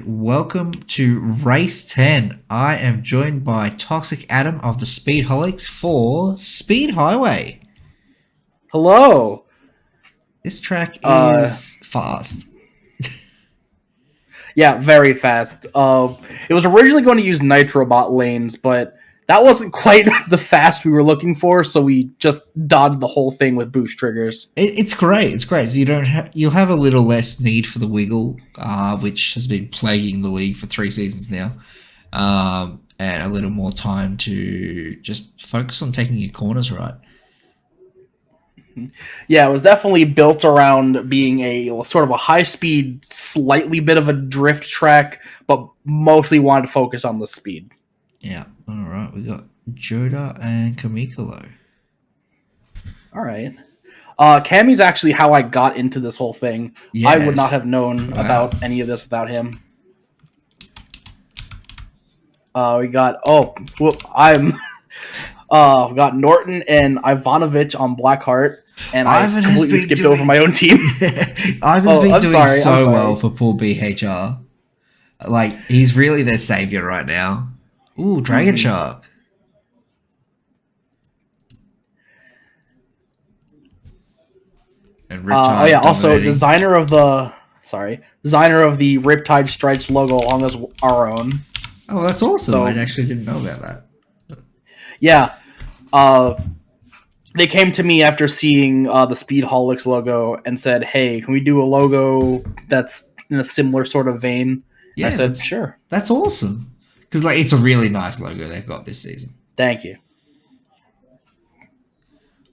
and welcome to Race 10. I am joined by Toxic Adam of the Speedholics for Speed Highway. Hello. This track is fast. Yeah, very fast. It was originally going to use Nitrobot lanes, but that wasn't quite the fast we were looking for, so we just dodged the whole thing with boost triggers. It's great. It's great. So you'll have a little less need for the wiggle, which has been plaguing the league for 3 seasons now, and a little more time to just focus on taking your corners right. Yeah, it was definitely built around being a sort of a high-speed, slightly bit of a drift track, but mostly wanted to focus on the speed. Yeah. All right. We got Joda and Kamikolo. All right. Cammy's actually how I got into this whole thing. Yeah. I would not have known about any of this without him. We got we got Norton and Ivanovich on Blackheart, and I completely skipped over my own team. Ivan's been doing so well for poor BHR. Like, he's really their savior right now. Ooh, Dragon Shark. And Riptide also designer of the Riptide Stripes logo along as our own. Oh, that's awesome. So, I actually didn't know about that. Yeah. They came to me after seeing the Speedholics logo and said, hey, can we do a logo that's in a similar sort of vein? Yeah, I said, sure. That's awesome. Because it's a really nice logo they've got this season. Thank you.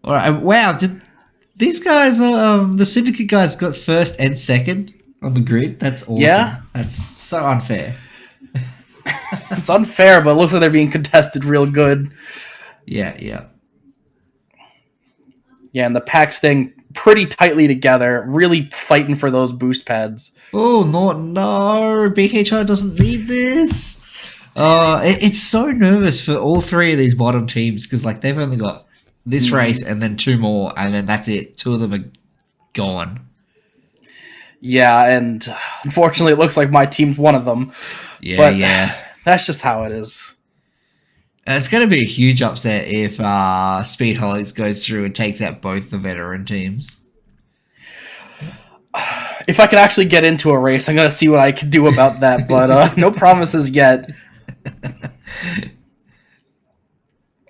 All right. Wow. Did these guys, the Syndicate guys, got first and second on the grid? That's awesome. Yeah. That's so unfair. It's unfair, but it looks like they're being contested real good. Yeah. Yeah, and the pack's staying pretty tightly together, really fighting for those boost pads. Oh, no. BHR doesn't need this. It's so nervous for all 3 of these bottom teams because they've only got this race and then 2 more, and then that's it. 2 of them are gone. Yeah, and unfortunately, it looks like my team's one of them. Yeah. That's just how it is. It's going to be a huge upset if Speedholics goes through and takes out both the veteran teams. If I can actually get into a race, I'm going to see what I can do about that, but no promises yet.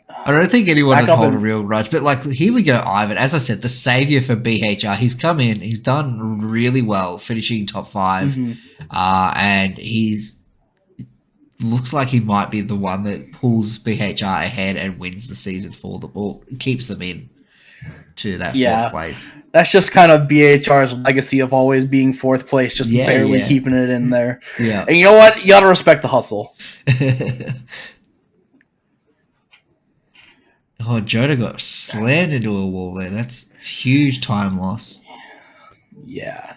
I don't think anyone would hold a real grudge, but here we go, Ivan. As I said, the savior for BHR. He's come in, he's done really well, finishing top 5, and looks like he might be the one that pulls BHR ahead and wins the season for them, or keeps them in to that 4th place. That's just kind of BHR's legacy of always being 4th place, just barely keeping it in there. Yeah. And you know what? You got to respect the hustle. Oh, Joda got slammed into a wall there. That's huge time loss. Yeah.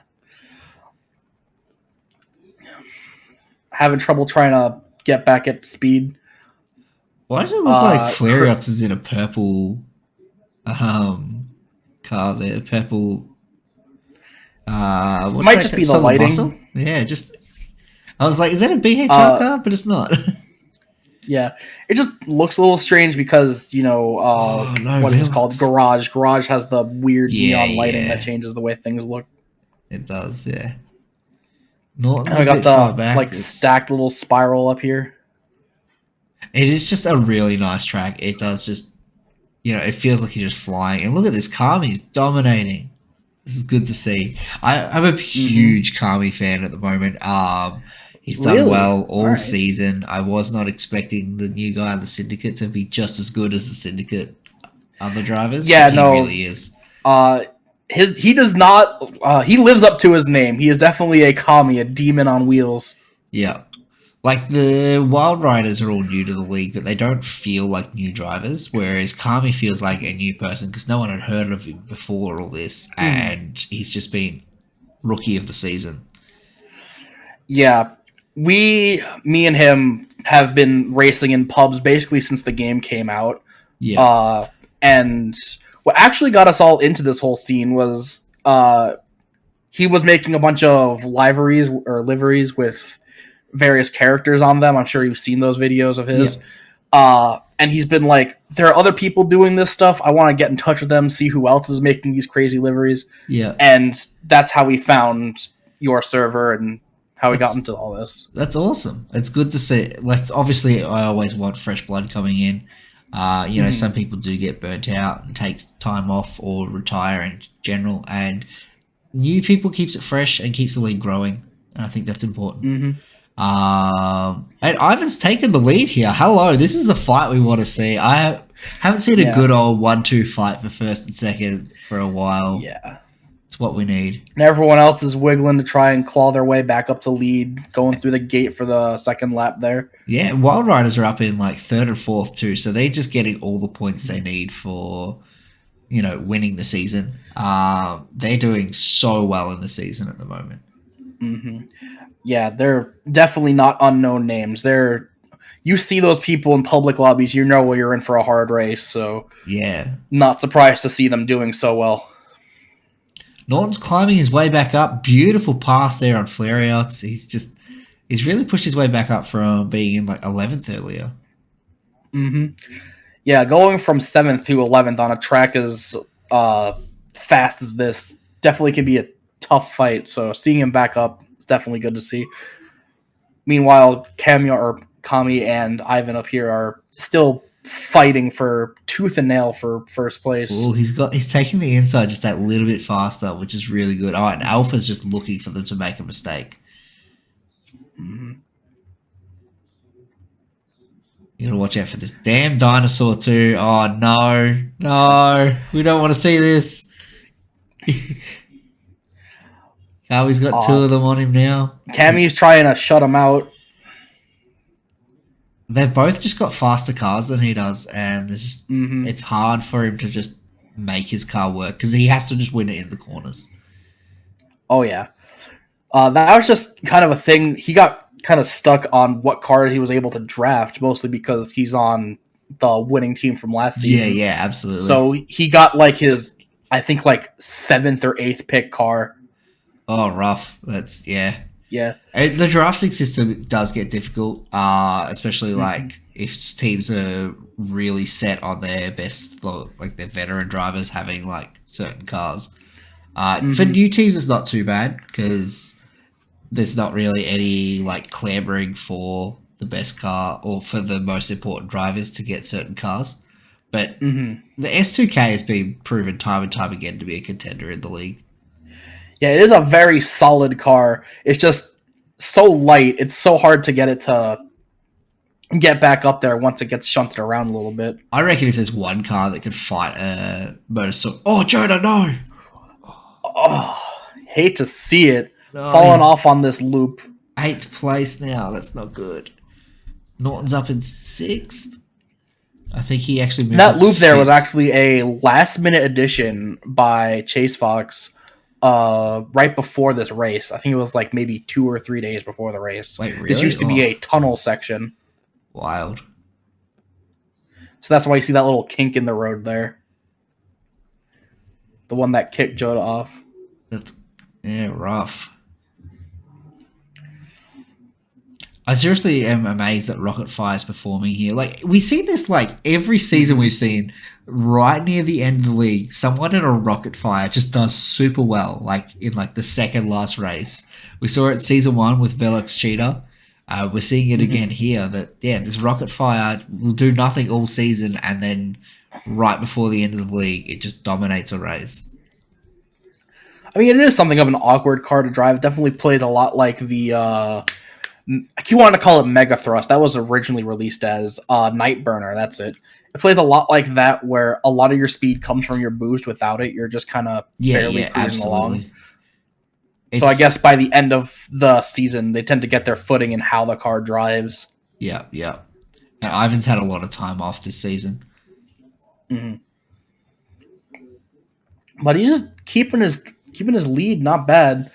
Having trouble trying to get back at speed. Why does it look like Flariox is in a purple car there? Purple. It might just be the lighting. Muscle? Yeah, just. I was like, is that a BHR car? But it's not. Yeah, it just looks a little strange because, what is it called? Garage. Garage has the weird neon lighting that changes the way things look. It does, yeah. Norton's I got the stacked little spiral up here. It is just a really nice track. It does just, it feels like you're just flying. And look at this, Kami's dominating. This is good to see. I'm a huge Kami fan at the moment. He's done well all season. I was not expecting the new guy in the Syndicate to be just as good as the Syndicate other drivers. Yeah, but he really is. He does not. He lives up to his name. He is definitely a Kami, a demon on wheels. Yeah, the Wild Riders are all new to the league, but they don't feel like new drivers. Whereas Kami feels like a new person because no one had heard of him before all this, and he's just been rookie of the season. Yeah. Me and him have been racing in pubs basically since the game came out. Yeah. And what actually got us all into this whole scene was he was making a bunch of liveries with various characters on them. I'm sure you've seen those videos of his. Yep. And he's been like, there are other people doing this stuff. I want to get in touch with them, see who else is making these crazy liveries. Yeah. And that's how we found your server and how we got into all this. That's awesome. It's good to see. Like, obviously, I always want fresh blood coming in. You know, some people do get burnt out and take time off or retire in general, and new people keeps it fresh and keeps the league growing. And I think that's important. And Ivan's taken the lead here. Hello, this is the fight we want to see. I haven't seen a good old 1-2 fight for first and second for a while. Yeah. It's what we need. And everyone else is wiggling to try and claw their way back up to lead, going through the gate for the second lap there. Yeah, Wild Riders are up in like third and fourth too, so they're just getting all the points they need for, you know, winning the season. They're doing so well in the season at the moment. Yeah, they're definitely not unknown names. You see those people in public lobbies, you know you're in for a hard race, so yeah, not surprised to see them doing so well. Norton's climbing his way back up. Beautiful pass there on Flariox. He's really pushed his way back up from being in like 11th earlier. Yeah, going from 7th to 11th on a track as fast as this definitely can be a tough fight, so seeing him back up is definitely good to see. Meanwhile, Kami and Ivan up here are still fighting for tooth and nail for first place. Oh, he's taking the inside just that little bit faster, which is really good. Oh, and Alpha's just looking for them to make a mistake. You gotta watch out for this damn dinosaur too. Oh no, we don't want to see this. Kami's got two of them on him now. Kami's trying to shut him out. They've both just got faster cars than he does, and it's hard for him to just make his car work because he has to just win it in the corners. Oh yeah, that was just kind of a thing. He got kind of stuck on what car he was able to draft, mostly because he's on the winning team from last season. Yeah, absolutely. So he got like his, I think like 7th or 8th pick car. Oh, rough. That's yeah. The drafting system does get difficult, especially like if teams are really set on their best, like their veteran drivers having like certain cars. For new teams, it's not too bad because there's not really any like clamoring for the best car or for the most important drivers to get certain cars. But the S2K has been proven time and time again to be a contender in the league. Yeah, it is a very solid car. It's just so light. It's so hard to get it to get back up there once it gets shunted around a little bit. I reckon if there's one car that could fight a motorcycle... Oh, Jonah, no! Oh, hate to see it. Falling off on this loop. 8th place now. That's not good. Norton's up in 6th. I think he actually moved that loop there was actually a last-minute addition by Chase Fox right before this race. I think it was like maybe 2 or 3 days before the race. Wait, really? This used to be a tunnel section. Wild. So that's why you see that little kink in the road there. The one that kicked Jota off. That's rough. I seriously am amazed that Rocket Fire is performing here. Like, we see this like every season we've seen right near the end of the league. Someone in a Rocket Fire just does super well, like in like the second last race. We saw it season 1 with Velox Cheetah. We're seeing it again here that, this Rocket Fire will do nothing all season and then right before the end of the league, it just dominates a race. I mean, it is something of an awkward car to drive. It definitely plays a lot like the... I keep wanting to call it Mega Thrust. That was originally released as Nightburner. That's it. It plays a lot like that, where a lot of your speed comes from your boost. Without it, you're just kind of barely cruising along. So I guess by the end of the season, they tend to get their footing in how the car drives. Yeah. And Ivan's had a lot of time off this season. But he's just keeping his lead not bad.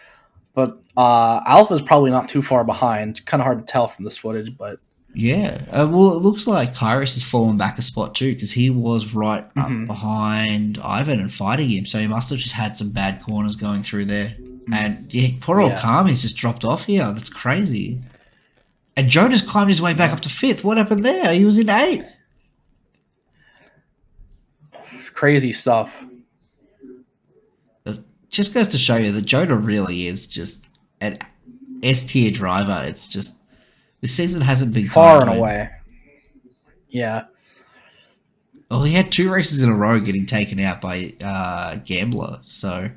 But Alpha's probably not too far behind. Kind of hard to tell from this footage, but... Yeah. Well, it looks like Kairos has fallen back a spot too, because he was right up behind Ivan and fighting him, so he must have just had some bad corners going through there. And poor old Kami's just dropped off here. That's crazy. And Jonas climbed his way back up to 5th. What happened there? He was in 8th. Crazy stuff. It just goes to show you that Jonah really is just an S-tier driver. It's just, this season hasn't been far and away. Yeah. Well, he had 2 races in a row getting taken out by Gambler. So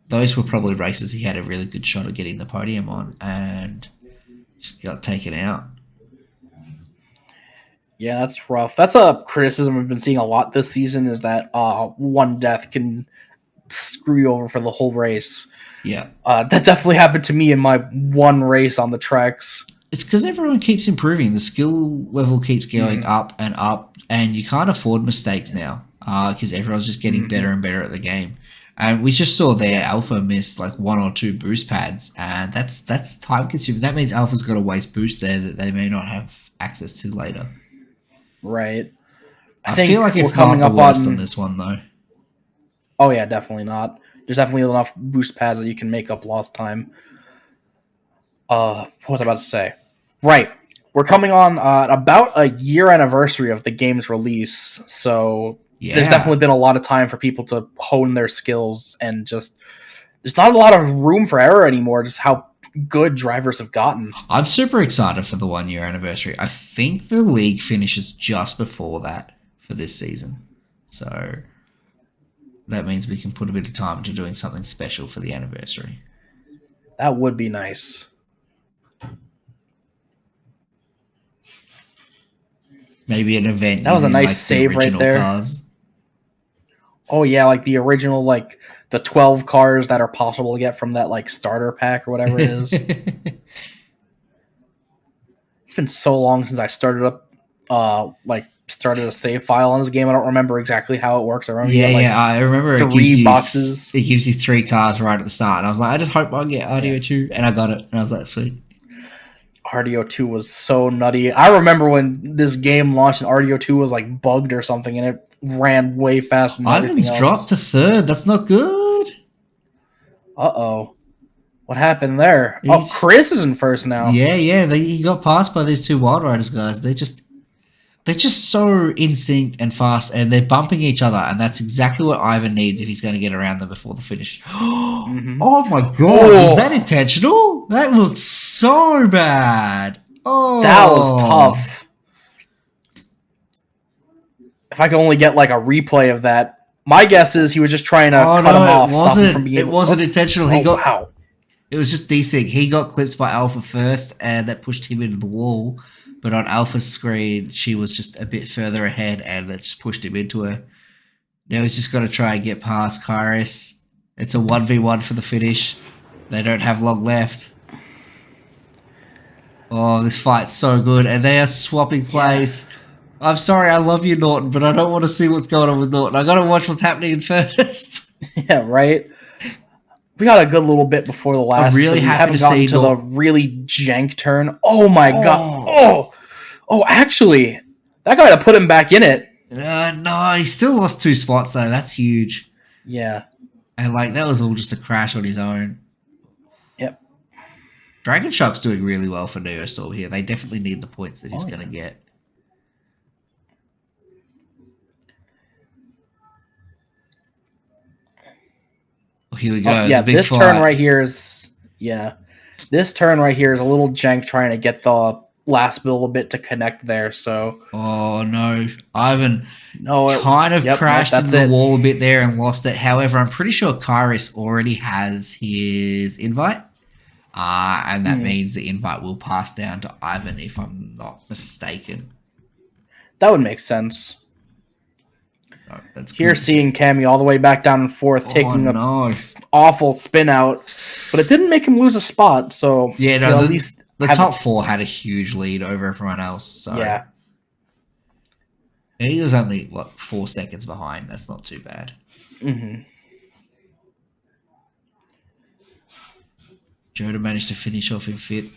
those were probably races he had a really good shot at getting the podium on, and just got taken out. Yeah, that's rough. That's a criticism we've been seeing a lot this season, is that one death can screw you over for the whole race. Yeah. That definitely happened to me in my one race on the tracks. It's because everyone keeps improving. The skill level keeps going up, and you can't afford mistakes now because everyone's just getting better and better at the game. And we just saw there Alpha missed like 1 or 2 boost pads, and that's time consuming. That means Alpha's got a waste boost there that they may not have access to later. Right. I feel like it's not the worst on this one, though. Oh, yeah, definitely not. There's definitely enough boost pads that you can make up lost time. What was I about to say? Right. We're coming on about a year anniversary of the game's release, so there's definitely been a lot of time for people to hone their skills, and just there's not a lot of room for error anymore, just how good drivers have gotten. I'm super excited for the 1 year anniversary. I think the league finishes just before that for this season. So that means we can put a bit of time into doing something special for the anniversary. That would be nice. Maybe an event. That was a nice save right there. Cars. Oh yeah, like the original, like the 12 cars that are possible to get from that like starter pack or whatever it is. It's been so long since I started up, started a save file on this game. I don't remember exactly how it works. I remember I remember 3 boxes. It gives you 3 cars right at the start, and I was like, I just hope I get RDO2, and I got it, and I was like, sweet. RDO2 was so nutty. I remember when this game launched and RDO2 was like bugged or something, and it ran way faster than everything else. Ivan's dropped to 3rd. That's not good. Uh-oh. What happened there? Chris is in 1st now. Yeah. He got passed by these 2 Wild Riders guys. They're just so in sync and fast, and they're bumping each other, and that's exactly what Ivan needs if he's going to get around them before the finish. Oh my god, was that intentional? That looked so bad. Oh, that was tough. If I could only get like a replay of that, my guess is he was just trying to cut him off. It wasn't intentional. It was just desync. He got clipped by Alpha first, and that pushed him into the wall. But on Alpha's screen, she was just a bit further ahead, and it just pushed him into her. Now he's just got to try and get past Kairos. It's a 1v1 for the finish. They don't have long left. Oh, this fight's so good. And they are swapping place. Yeah. I'm sorry, I love you, Norton, but I don't want to see what's going on with Norton. I got to watch what's happening in first. Yeah, right? We got a good little bit before the last. I'm really happy to see the really jank turn. Oh my god! Oh, actually, that guy to put him back in it. No, he still lost 2 spots though. That's huge. Yeah, and like that was all just a crash on his own. Yep. Dragon Shark's doing really well for Neostorm here. They definitely need the points that he's going to get. Here we go. This turn right here is This turn right here is a little jank trying to get the last little bit to connect there. So. Oh no, Ivan. Crashed into the wall a bit there and lost it. However, I'm pretty sure Kairos already has his invite, and that means the invite will pass down to Ivan if I'm not mistaken. That would make sense. Oh, that's here seeing Cammy all the way back down in 4th, taking an awful spin out, but it didn't make him lose a spot. So at least the top 4 had a huge lead over everyone else. So yeah, and he was only 4 seconds behind. That's not too bad. Joda managed to finish off in 5th.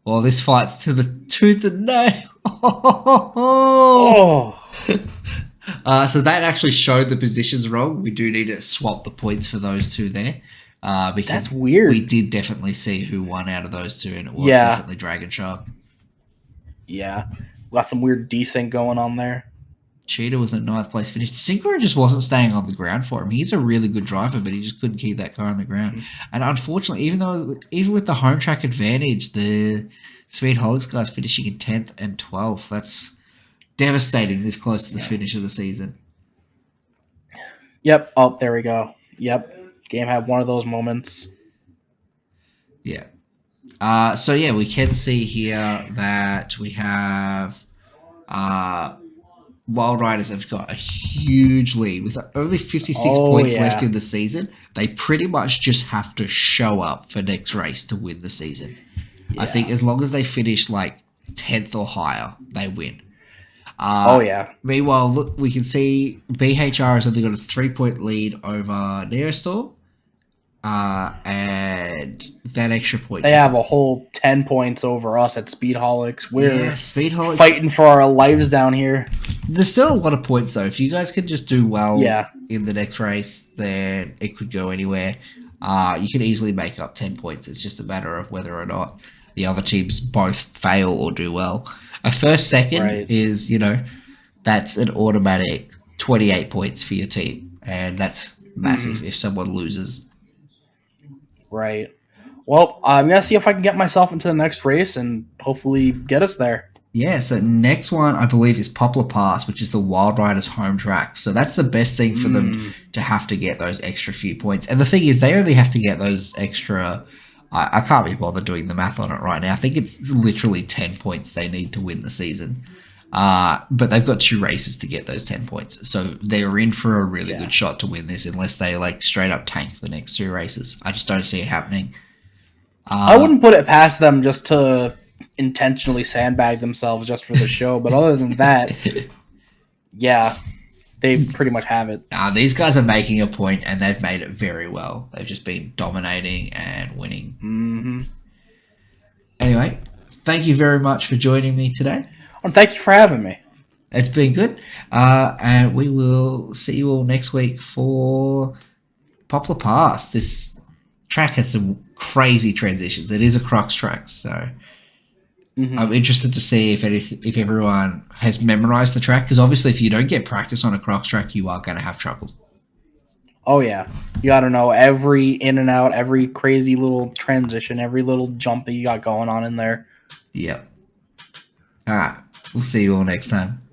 Well, this fight's to the tooth and nail. So that actually showed the positions wrong. We do need to swap the points for those 2 there. Because that's weird. We did definitely see who won out of those 2, and it was definitely Dragon Shark. Yeah, got some weird desync going on there. Cheetah with a ninth place finish. Synchro just wasn't staying on the ground for him. He's a really good driver, but he just couldn't keep that car on the ground. And unfortunately, even with the home track advantage, the Speedholics guys finishing in 10th and 12th. That's devastating this close to the finish of the season. Yep. Oh, there we go. Yep. Game had one of those moments. Yeah. So yeah, we can see here that we have Wild Riders have got a huge lead with only 56 points left in the season. They pretty much just have to show up for next race to win the season. Yeah. I think as long as they finish like 10th or higher, they win. Meanwhile, look, we can see BHR has only got a 3-point lead over Neostorm. And that extra point. They have a whole 10 points over us at Speedholics. We're Speedholics fighting for our lives down here. There's still a lot of points, though. If you guys can just do well in the next race, then it could go anywhere. You can easily make up 10 points. It's just a matter of whether or not the other teams both fail or do well. A first, second is, that's an automatic 28 points for your team. And that's massive if someone loses. Right. Well, I'm going to see if I can get myself into the next race and hopefully get us there. Yeah, so next one, I believe, is Poplar Pass, which is the Wild Riders home track. So that's the best thing for them to have to get those extra few points. And the thing is, they only have to get those extra... I can't be bothered doing the math on it right now. I think it's literally 10 points they need to win the season. But they've got 2 races to get those 10 points. So they're in for a really good shot to win this unless they straight up tank the next 2 races. I just don't see it happening. I wouldn't put it past them just to intentionally sandbag themselves just for the show. But other than that, they pretty much have it. These guys are making a point and they've made it very well. They've just been dominating and winning. Mm-hmm. Anyway, thank you very much for joining me today. And thank you for having me. It's been good. And we will see you all next week for Poplar Pass. This track has some crazy transitions. It is a crux track, so I'm interested to see if everyone has memorized the track, because obviously if you don't get practice on a crux track, you are going to have trouble. Oh, yeah. You got to know every in and out, every crazy little transition, every little jump that you got going on in there. Yep. All right. We'll see you all next time.